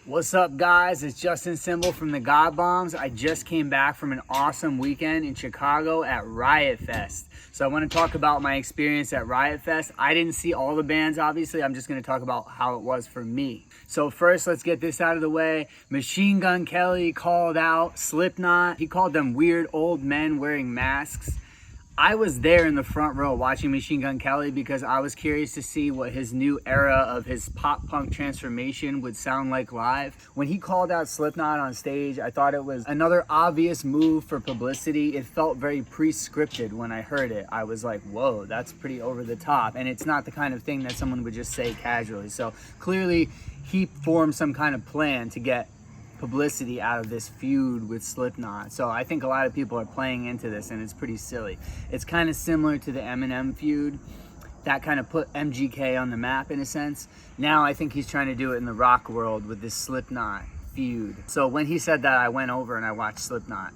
What's up, guys? It's Justin Symbol from the God Bombs. I just came back from an awesome weekend in Chicago at RiotFest. So I want to talk about my experience at RiotFest. I didn't see all the bands, obviously. I'm just going to talk about how it was for me. So first, let's get this out of the way. Machine Gun Kelly called out Slipknot. He called them weird old men wearing masks. I was there in the front row watching Machine Gun Kelly because I was curious to see what his new era of his pop punk transformation would sound like live. When he called out Slipknot on stage, I thought it was another obvious move for publicity. It felt very pre-scripted when I heard it. I was like, whoa, that's pretty over the top. And it's not the kind of thing that someone would just say casually. So clearly he formed some kind of plan to get publicity out of this feud with Slipknot. So I think a lot of people are playing into this and it's pretty silly. It's kind of similar to the Eminem feud that kind of put MGK on the map in a sense. Now I think he's trying to do it in the rock world with this Slipknot feud. So when he said that, I went over and I watched Slipknot.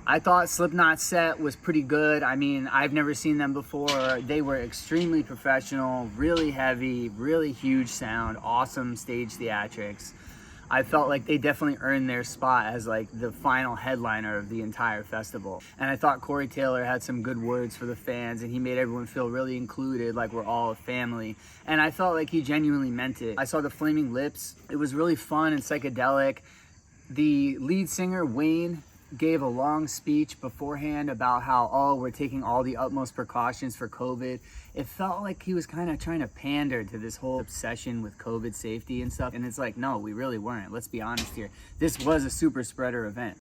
I thought Slipknot's set was pretty good. I mean, I've never seen them before. They were extremely professional, really heavy, really huge sound, awesome stage theatrics. I felt like they definitely earned their spot as like the final headliner of the entire festival. And I thought Corey Taylor had some good words for the fans and he made everyone feel really included, like we're all a family. And I felt like he genuinely meant it. I saw the Flaming Lips. It was really fun and psychedelic. The lead singer, Wayne, gave a long speech beforehand about how, oh, we're taking all the utmost precautions for COVID. It felt like he was kind of trying to pander to this whole obsession with COVID safety and stuff. And it's like, no, we really weren't. Let's be honest here. This was a super spreader event.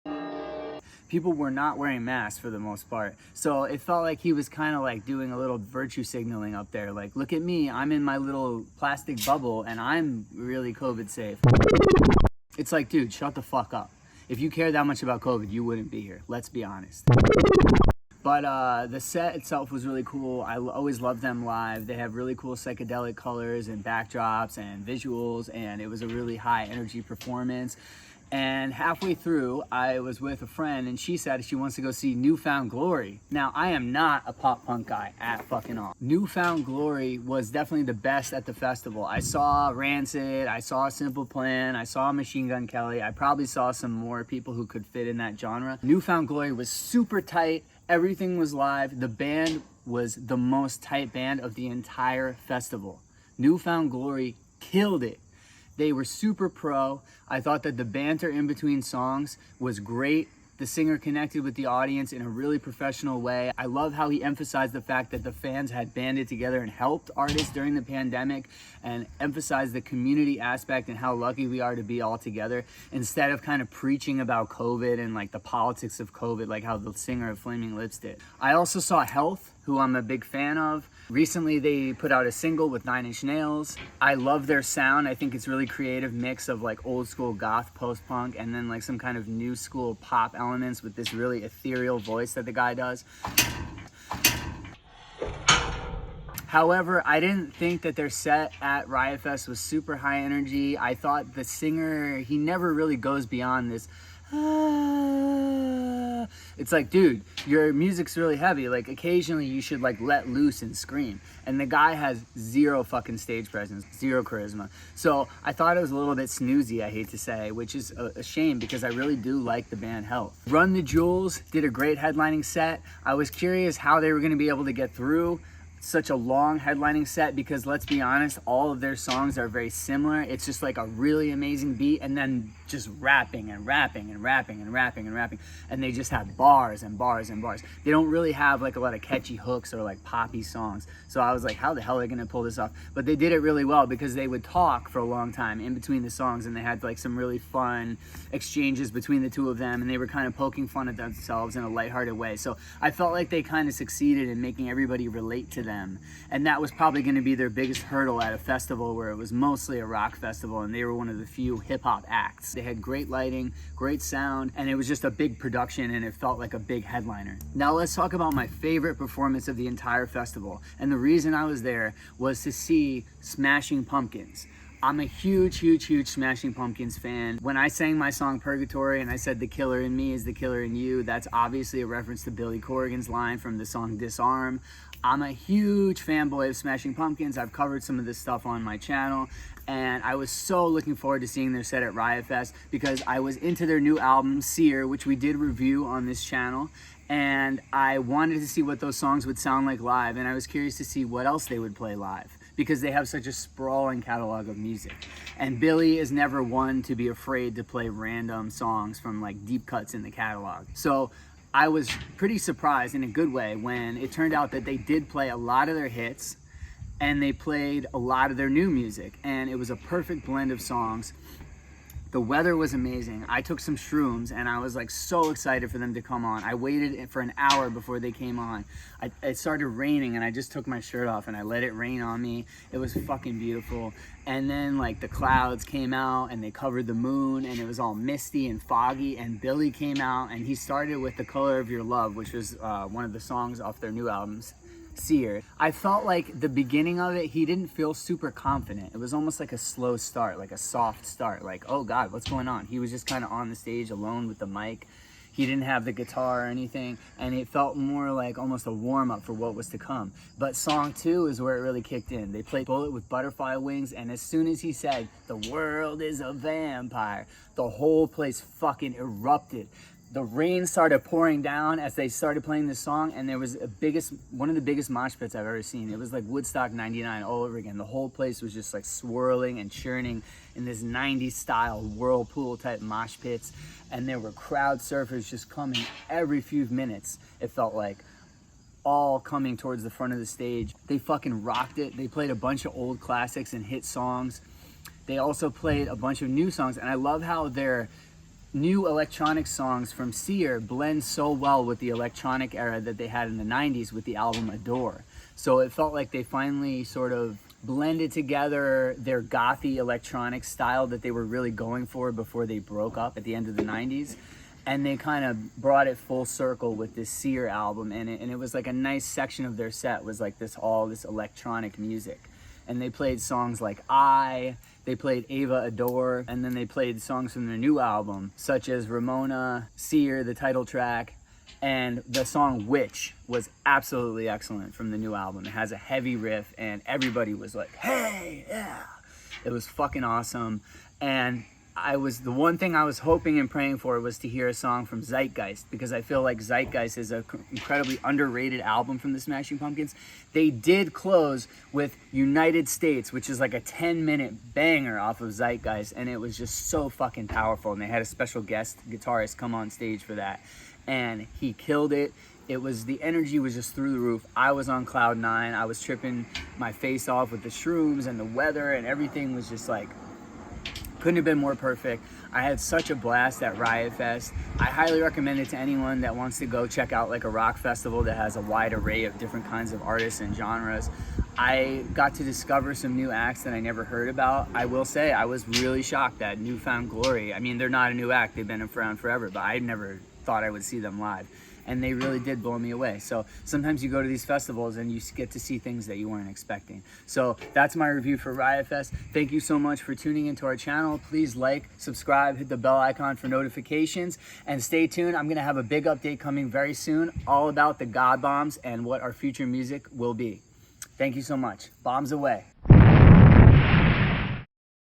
People were not wearing masks for the most part. So it felt like he was kind of like doing a little virtue signaling up there. Like, look at me, I'm in my little plastic bubble and I'm really COVID safe. It's like, dude, shut the fuck up. If you care that much about COVID, you wouldn't be here. Let's be honest. But the set itself was really cool. I always love them live. They have really cool psychedelic colors and backdrops and visuals, and it was a really high energy performance. And halfway through, I was with a friend and she said she wants to go see Newfound Glory. Now, I am not a pop punk guy at fucking all. Newfound Glory was definitely the best at the festival. I saw Rancid, I saw Simple Plan, I saw Machine Gun Kelly. I probably saw some more people who could fit in that genre. Newfound Glory was super tight. Everything was live. The band was the most tight band of the entire festival. Newfound Glory killed it. They were super pro. I thought that the banter in between songs was great. The singer connected with the audience in a really professional way. I love how he emphasized the fact that the fans had banded together and helped artists during the pandemic and emphasized the community aspect and how lucky we are to be all together instead of kind of preaching about COVID and like the politics of COVID, like how the singer of Flaming Lips did. I also saw Health, who I'm a big fan of. Recently, they put out a single with 9 Inch Nails. I love their sound. I think it's really creative mix of like old school goth post-punk and then like some kind of new school pop elements with this really ethereal voice that the guy does. However, I didn't think that their set at RiotFest was super high energy. I thought the singer, he never really goes beyond this. It's like, dude, your music's really heavy. Like, occasionally you should like let loose and scream. And the guy has zero fucking stage presence, zero charisma. So I thought it was a little bit snoozy, I hate to say, which is a shame because I really do like the band Health. Run the Jewels did a great headlining set. I was curious how they were going to be able to get through such a long headlining set because let's be honest, all of their songs are very similar. It's just like a really amazing beat and then just rapping and rapping and rapping and rapping and rapping, and they just have bars and bars and bars. They don't really have like a lot of catchy hooks or like poppy songs. So I was like, how the hell are they gonna pull this off? But they did it really well because they would talk for a long time in between the songs and they had like some really fun exchanges between the two of them and they were kind of poking fun at themselves in a lighthearted way. So I felt like they kind of succeeded in making everybody relate to them. And that was probably gonna be their biggest hurdle at a festival where it was mostly a rock festival and they were one of the few hip hop acts. They had great lighting, great sound, and it was just a big production and it felt like a big headliner. Now let's talk about my favorite performance of the entire festival. And the reason I was there was to see Smashing Pumpkins. I'm a huge Smashing Pumpkins fan. When I sang my song Purgatory and I said the killer in me is the killer in you, that's obviously a reference to Billy Corgan's line from the song Disarm. I'm a huge fanboy of Smashing Pumpkins. I've covered some of this stuff on my channel. and I was so looking forward to seeing their set at RiotFest because I was into their new album, Seer, which we did review on this channel, and I wanted to see what those songs would sound like live, and I was curious to see what else they would play live because they have such a sprawling catalog of music. And Billy is never one to be afraid to play random songs from like deep cuts in the catalog. So I was pretty surprised in a good way when it turned out that they did play a lot of their hits and they played a lot of their new music, and it was a perfect blend of songs. The weather was amazing. I took some shrooms and I was like so excited for them to come on. I waited for an hour before they came on. It started raining and I just took my shirt off and I let it rain on me. It was fucking beautiful. And then like the clouds came out and they covered the moon and it was all misty and foggy, and Billy came out and he started with The Color of Your Love, which was one of the songs off their new albums, Seer. I felt like the beginning of it, he didn't feel super confident. It was almost like a slow start, like a soft start, like, oh God, what's going on? He was just kind of on the stage alone with the mic. He didn't have the guitar or anything, and it felt more like almost a warm-up for what was to come. But song 2 is where it really kicked in. They played Bullet with Butterfly Wings, and as soon as he said, "The world is a vampire," the whole place fucking erupted. The rain started pouring down as they started playing this song, and there was one of the biggest mosh pits I've ever seen. It was like Woodstock 99 all over again. The whole place was just like swirling and churning in this 90s style whirlpool type mosh pits, and there were crowd surfers just coming every few minutes, it felt like, all coming towards the front of the stage. They fucking rocked it. They played a bunch of old classics and hit songs. They also played a bunch of new songs, and I love how their new electronic songs from Seer blend so well with the electronic era that they had in the 90s with the album Adore. So it felt like they finally sort of blended together their gothy electronic style that they were really going for before they broke up at the end of the 90s. And they kind of brought it full circle with this Seer album, and it was like a nice section of their set was like this electronic music. And they played songs like they played Ava Adore, and then they played songs from their new album, such as Ramona, Seer, the title track, and the song Witch was absolutely excellent from the new album. It has a heavy riff, and everybody was like, hey, yeah. It was fucking awesome. And the one thing I was hoping and praying for was to hear a song from Zeitgeist, because I feel like Zeitgeist is an incredibly underrated album from the Smashing Pumpkins. They did close with United States, which is like a 10-minute banger off of Zeitgeist, and it was just so fucking powerful. And they had a special guest guitarist come on stage for that, and he killed it. The energy was just through the roof. I was on cloud 9. I was tripping my face off with the shrooms and the weather, and everything was just like, couldn't have been more perfect. I had such a blast at RiotFest. I highly recommend it to anyone that wants to go check out like a rock festival that has a wide array of different kinds of artists and genres. I got to discover some new acts that I never heard about. I will say I was really shocked at Newfound Glory. I mean, they're not a new act, they've been around forever, but I never thought I would see them live. And they really did blow me away. So sometimes you go to these festivals and you get to see things that you weren't expecting. So that's my review for RiotFest. Thank you so much for tuning into our channel. Please like, subscribe, hit the bell icon for notifications, and stay tuned. I'm gonna have a big update coming very soon, all about the God Bombs and what our future music will be. Thank you so much. Bombs away.